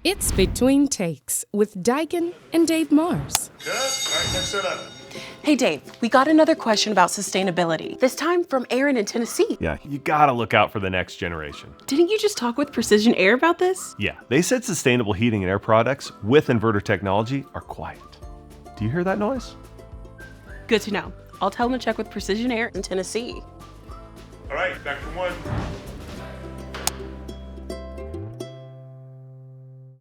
It's Between Takes with Daikin and Dave Mars. Good. All right, next set up. Hey Dave, we got another question about sustainability, this time from Aaron in Tennessee. Yeah, you gotta look out for the next generation. Didn't you just talk with Precision Air about this? Yeah, they said sustainable heating and air products with inverter technology are quiet. Do you hear that noise? Good to know. I'll tell them to check with Precision Air in Tennessee. All right, back for one.